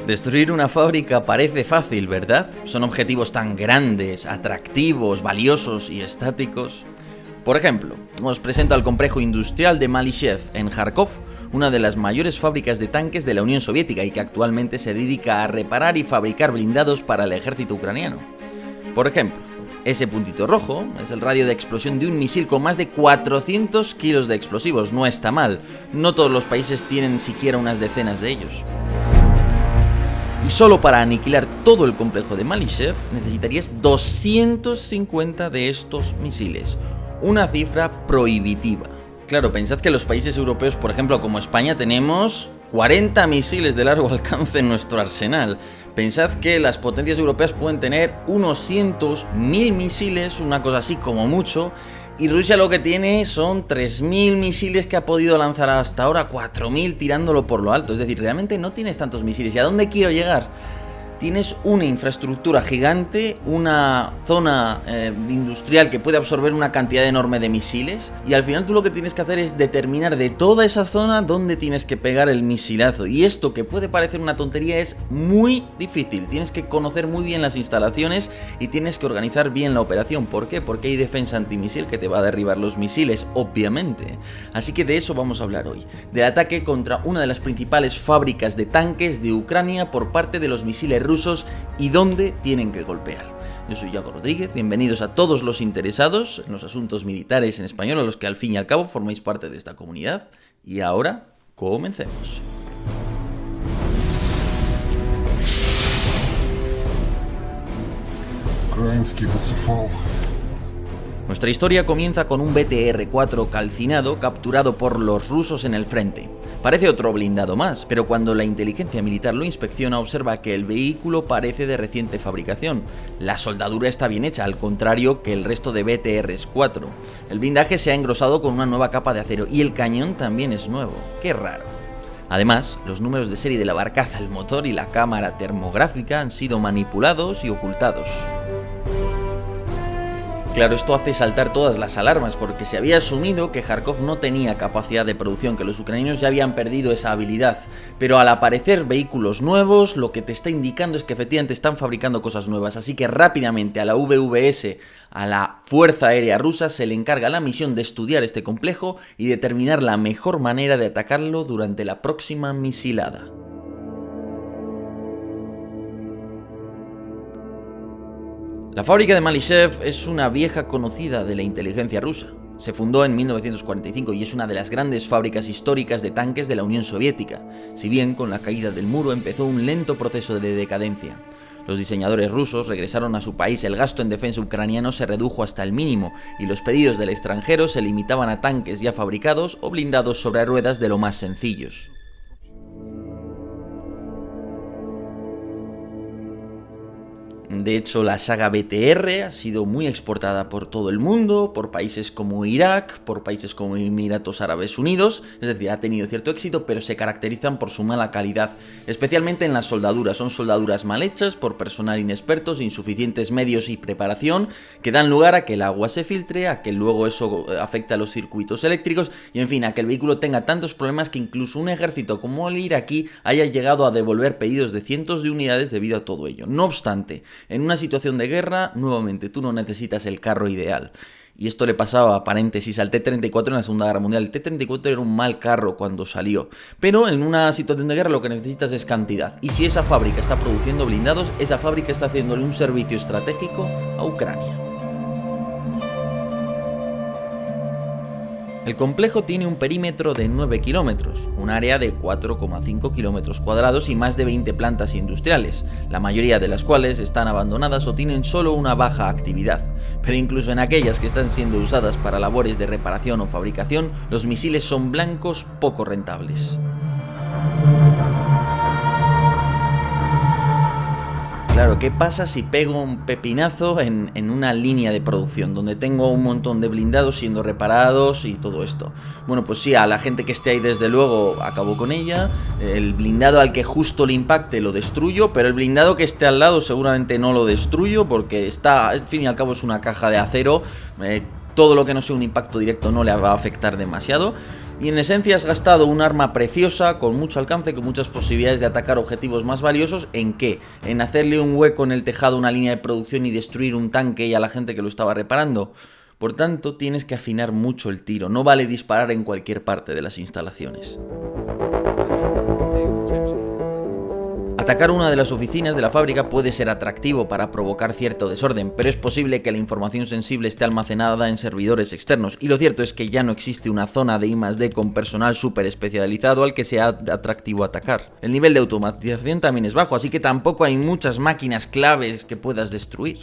Destruir una fábrica parece fácil, ¿verdad? Son objetivos tan grandes, atractivos, valiosos y estáticos. Por ejemplo, os presento al complejo industrial de Malyshev, en Kharkov, una de las mayores fábricas de tanques de la Unión Soviética y que actualmente se dedica a reparar y fabricar blindados para el ejército ucraniano. Por ejemplo, ese puntito rojo es el radio de explosión de un misil con más de 400 kilos de explosivos. No está mal, no todos los países tienen siquiera unas decenas de ellos. Y solo para aniquilar todo el complejo de Malyshev necesitarías 250 de estos misiles, una cifra prohibitiva. Claro, pensad que los países europeos, por ejemplo, como España, tenemos 40 misiles de largo alcance en nuestro arsenal. Pensad que las potencias europeas pueden tener unos cientos, 1000 misiles, una cosa así como mucho, y Rusia lo que tiene son 3000 misiles que ha podido lanzar hasta ahora, 4000 tirándolo por lo alto. Es decir, realmente no tienes tantos misiles. ¿Y a dónde quiero llegar? Tienes una infraestructura gigante, una zona industrial que puede absorber una cantidad enorme de misiles, y al final tú lo que tienes que hacer es determinar de toda esa zona dónde tienes que pegar el misilazo. Y esto, que puede parecer una tontería, es muy difícil. Tienes que conocer muy bien las instalaciones y tienes que organizar bien la operación. ¿Por qué? Porque hay defensa antimisil que te va a derribar los misiles, obviamente. Así que de eso vamos a hablar hoy, del ataque contra una de las principales fábricas de tanques de Ucrania por parte de los misiles rusos y dónde tienen que golpear. Yo soy Yago Rodríguez, bienvenidos a todos los interesados en los asuntos militares en español, a los que al fin y al cabo formáis parte de esta comunidad. Y ahora, comencemos. Nuestra historia comienza con un BTR-4 calcinado capturado por los rusos en el frente. Parece otro blindado más, pero cuando la inteligencia militar lo inspecciona observa que el vehículo parece de reciente fabricación. La soldadura está bien hecha, al contrario que el resto de BTR-4. El blindaje se ha engrosado con una nueva capa de acero y el cañón también es nuevo. ¡Qué raro! Además, los números de serie de la barcaza, el motor y la cámara termográfica han sido manipulados y ocultados. Claro, esto hace saltar todas las alarmas, porque se había asumido que Kharkov no tenía capacidad de producción, que los ucranianos ya habían perdido esa habilidad. Pero al aparecer vehículos nuevos, lo que te está indicando es que efectivamente están fabricando cosas nuevas. Así que rápidamente a la VVS, a la Fuerza Aérea Rusa, se le encarga la misión de estudiar este complejo y determinar la mejor manera de atacarlo durante la próxima misilada. La fábrica de Malyshev es una vieja conocida de la inteligencia rusa. Se fundó en 1945 y es una de las grandes fábricas históricas de tanques de la Unión Soviética, si bien con la caída del muro empezó un lento proceso de decadencia. Los diseñadores rusos regresaron a su país, el gasto en defensa ucraniano se redujo hasta el mínimo y los pedidos del extranjero se limitaban a tanques ya fabricados o blindados sobre ruedas de lo más sencillos. De hecho, la saga BTR ha sido muy exportada por todo el mundo, por países como Irak, por países como Emiratos Árabes Unidos, es decir, ha tenido cierto éxito, pero se caracterizan por su mala calidad, especialmente en las soldaduras. Son soldaduras mal hechas por personal inexpertos, insuficientes medios y preparación, que dan lugar a que el agua se filtre, a que luego eso afecte a los circuitos eléctricos y, en fin, a que el vehículo tenga tantos problemas que incluso un ejército como el iraquí haya llegado a devolver pedidos de cientos de unidades debido a todo ello. No obstante, en una situación de guerra, nuevamente, tú no necesitas el carro ideal. Y esto le pasaba, paréntesis, al T-34 en la Segunda Guerra Mundial. El T-34 era un mal carro cuando salió. Pero en una situación de guerra lo que necesitas es cantidad. Y si esa fábrica está produciendo blindados, esa fábrica está haciéndole un servicio estratégico a Ucrania. El complejo tiene un perímetro de 9 kilómetros, un área de 4,5 kilómetros cuadrados y más de 20 plantas industriales, la mayoría de las cuales están abandonadas o tienen solo una baja actividad. Pero incluso en aquellas que están siendo usadas para labores de reparación o fabricación, los misiles son blancos poco rentables. Claro, ¿qué pasa si pego un pepinazo en una línea de producción donde tengo un montón de blindados siendo reparados y todo esto? Bueno, pues sí, a la gente que esté ahí desde luego acabo con ella, el blindado al que justo le impacte lo destruyo, pero el blindado que esté al lado seguramente no lo destruyo porque está, al fin y al cabo es una caja de acero, todo lo que no sea un impacto directo no le va a afectar demasiado. Y en esencia has gastado un arma preciosa, con mucho alcance, con muchas posibilidades de atacar objetivos más valiosos. ¿En qué? En hacerle un hueco en el tejado a una línea de producción y destruir un tanque y a la gente que lo estaba reparando. Por tanto, tienes que afinar mucho el tiro. No vale disparar en cualquier parte de las instalaciones. Atacar una de las oficinas de la fábrica puede ser atractivo para provocar cierto desorden, pero es posible que la información sensible esté almacenada en servidores externos, y lo cierto es que ya no existe una zona de I+D con personal súper especializado al que sea atractivo atacar. El nivel de automatización también es bajo, así que tampoco hay muchas máquinas claves que puedas destruir.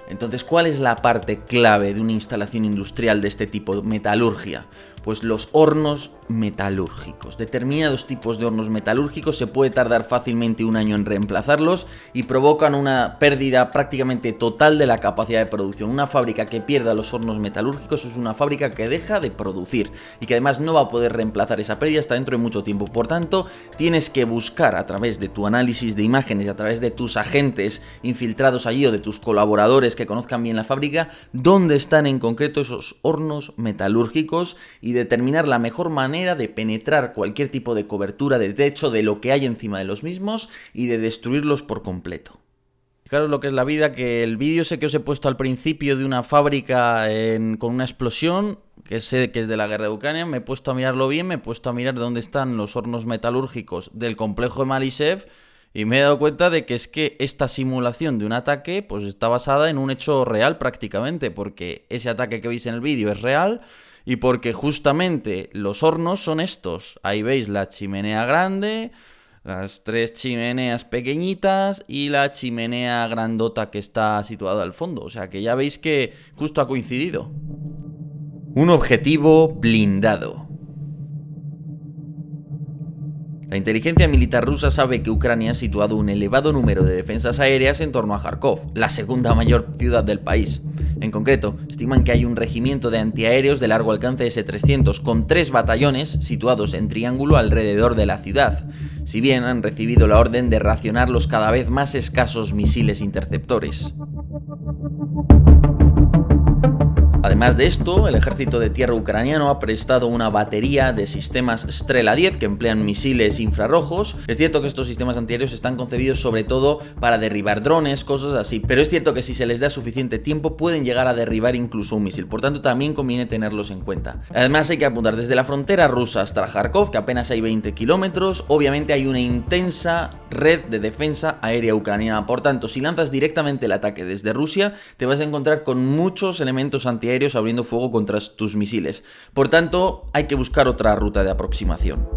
Entonces, ¿cuál es la parte clave de una instalación industrial de este tipo, metalurgia? Pues los hornos metalúrgicos. Determinados tipos de hornos metalúrgicos se puede tardar fácilmente un año en reemplazarlos y provocan una pérdida prácticamente total de la capacidad de producción. Una fábrica que pierda los hornos metalúrgicos es una fábrica que deja de producir y que además no va a poder reemplazar esa pérdida hasta dentro de mucho tiempo. Por tanto, tienes que buscar a través de tu análisis de imágenes y a través de tus agentes infiltrados allí o de tus colaboradores que conozcan bien la fábrica, dónde están en concreto esos hornos metalúrgicos y determinar la mejor manera de penetrar cualquier tipo de cobertura de techo de lo que hay encima de los mismos y de destruirlos por completo. Fijaros lo que es la vida, que el vídeo ese que os he puesto al principio de una fábrica con una explosión, que sé que es de la guerra de Ucrania, me he puesto a mirarlo bien, me he puesto a mirar dónde están los hornos metalúrgicos del complejo de Malyshev y me he dado cuenta de que es que esta simulación de un ataque pues está basada en un hecho real prácticamente, porque ese ataque que veis en el vídeo es real. Y porque justamente los hornos son estos. Ahí veis la chimenea grande, las 3 chimeneas pequeñitas y la chimenea grandota que está situada al fondo. O sea que ya veis que justo ha coincidido. Un objetivo blindado. La inteligencia militar rusa sabe que Ucrania ha situado un elevado número de defensas aéreas en torno a Kharkov, la segunda mayor ciudad del país. En concreto, estiman que hay un regimiento de antiaéreos de largo alcance S-300 con 3 batallones situados en triángulo alrededor de la ciudad, si bien han recibido la orden de racionar los cada vez más escasos misiles interceptores. Además de esto, el ejército de tierra ucraniano ha prestado una batería de sistemas Strela 10 que emplean misiles infrarrojos. Es cierto que estos sistemas antiaéreos están concebidos sobre todo para derribar drones, cosas así, pero es cierto que si se les da suficiente tiempo pueden llegar a derribar incluso un misil, por tanto también conviene tenerlos en cuenta. Además hay que apuntar desde la frontera rusa hasta Kharkov, que apenas hay 20 kilómetros, obviamente hay una intensa red de defensa aérea ucraniana, por tanto si lanzas directamente el ataque desde Rusia te vas a encontrar con muchos elementos antiaéreos abriendo fuego contra tus misiles. Por tanto, hay que buscar otra ruta de aproximación.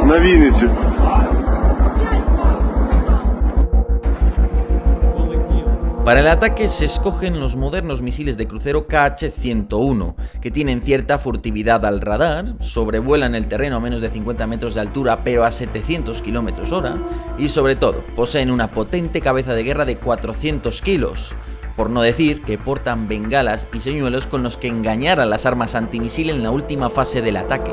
На Вінниці. Para el ataque se escogen los modernos misiles de crucero KH-101, que tienen cierta furtividad al radar, sobrevuelan el terreno a menos de 50 metros de altura pero a 700 km/h y sobre todo poseen una potente cabeza de guerra de 400 kilos, por no decir que portan bengalas y señuelos con los que engañar a las armas antimisil en la última fase del ataque.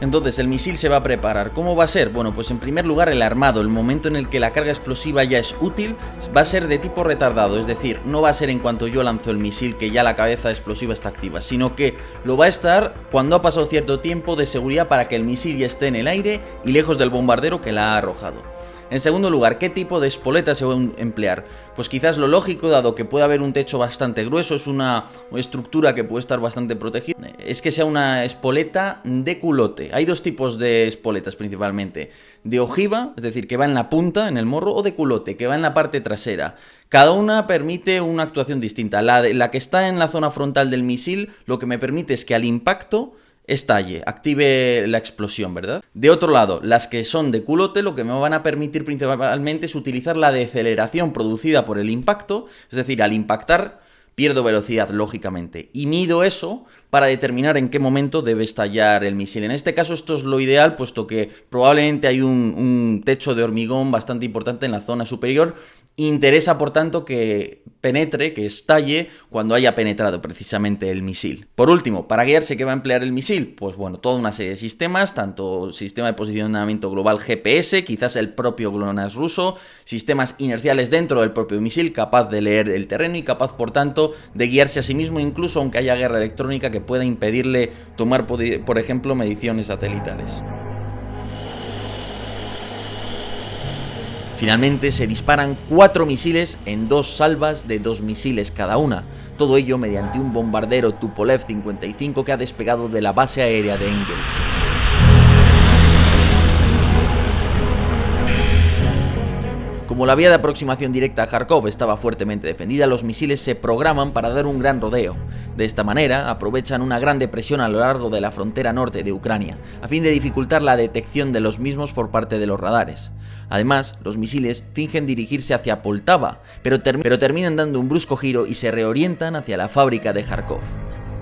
Entonces el misil se va a preparar. ¿Cómo va a ser? Bueno, pues en primer lugar el armado, el momento en el que la carga explosiva ya es útil, va a ser de tipo retardado, es decir, no va a ser en cuanto yo lanzo el misil que ya la cabeza explosiva está activa, sino que lo va a estar cuando ha pasado cierto tiempo de seguridad para que el misil ya esté en el aire y lejos del bombardero que la ha arrojado. En segundo lugar, ¿qué tipo de espoleta se va a emplear? Pues quizás lo lógico, dado que puede haber un techo bastante grueso, es una estructura que puede estar bastante protegida, es que sea una espoleta de culote. Hay dos tipos de espoletas principalmente, de ojiva, es decir, que va en la punta, en el morro, o de culote, que va en la parte trasera. Cada una permite una actuación distinta. La que está en la zona frontal del misil, lo que me permite es que al impacto estalle, active la explosión, ¿verdad? De otro lado, las que son de culote lo que me van a permitir principalmente es utilizar la deceleración producida por el impacto, es decir, al impactar pierdo velocidad, lógicamente, y mido eso para determinar en qué momento debe estallar el misil. En este caso esto es lo ideal, puesto que probablemente hay un techo de hormigón bastante importante en la zona superior Interesa, por tanto, que penetre, que estalle cuando haya penetrado precisamente el misil. Por último, para guiarse, ¿qué va a emplear el misil? Pues bueno, toda una serie de sistemas, tanto sistema de posicionamiento global GPS, quizás el propio GLONASS ruso, sistemas inerciales dentro del propio misil, capaz de leer el terreno y capaz, por tanto, de guiarse a sí mismo, incluso aunque haya guerra electrónica que pueda impedirle tomar, por ejemplo, mediciones satelitales. Finalmente se disparan 4 misiles en 2 salvas de 2 misiles cada una, todo ello mediante un bombardero Tupolev 55 que ha despegado de la base aérea de Engels. Como la vía de aproximación directa a Kharkov estaba fuertemente defendida, los misiles se programan para dar un gran rodeo. De esta manera, aprovechan una gran depresión a lo largo de la frontera norte de Ucrania, a fin de dificultar la detección de los mismos por parte de los radares. Además, los misiles fingen dirigirse hacia Poltava, pero terminan dando un brusco giro y se reorientan hacia la fábrica de Kharkov.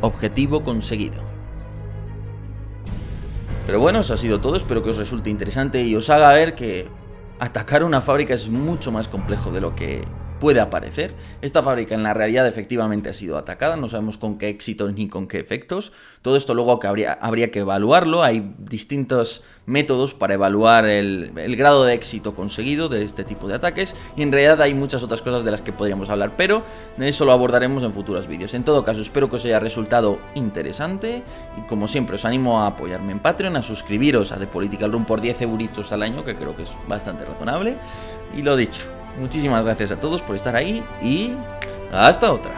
Objetivo conseguido. Pero bueno, eso ha sido todo, espero que os resulte interesante y os haga ver que atacar una fábrica es mucho más complejo de lo que puede aparecer. Esta fábrica en la realidad efectivamente ha sido atacada, no sabemos con qué éxito ni con qué efectos. Todo esto luego que habría que evaluarlo, hay distintos métodos para evaluar el grado de éxito conseguido de este tipo de ataques y en realidad hay muchas otras cosas de las que podríamos hablar, pero de eso lo abordaremos en futuros vídeos. En todo caso, espero que os haya resultado interesante y como siempre os animo a apoyarme en Patreon, a suscribiros a The Political Room por 10 euritos al año, que creo que es bastante razonable. Y lo dicho, muchísimas gracias a todos por estar ahí y hasta otra.